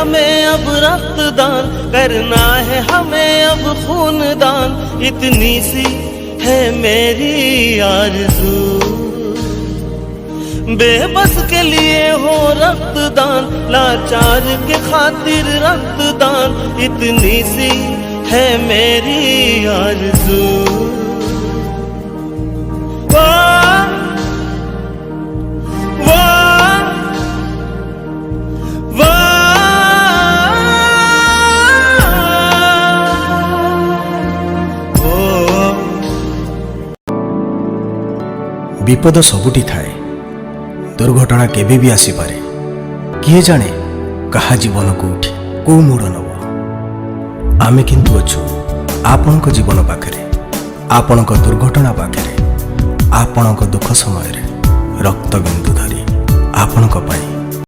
हमें अब रक्तदान, करना है हमें अब खूनदान। इतनी सी है मेरी आरज़ू, बेबस के लिए हो रक्तदान, लाचार के खातिर रक्तदान। इतनी सी है मेरी आरज़ू। विपद सबुठी थाए, दुर्घटना केबे भी आसीपारे। किए जाने कहा जीवन कोठी को मोड़ नब। आमे किंतु अछु आपणक जीवन पाखरे, आपणक दुर्घटना पाखरे, आपणक दुख समय रक्त बिंदु धरी आपणक पाई।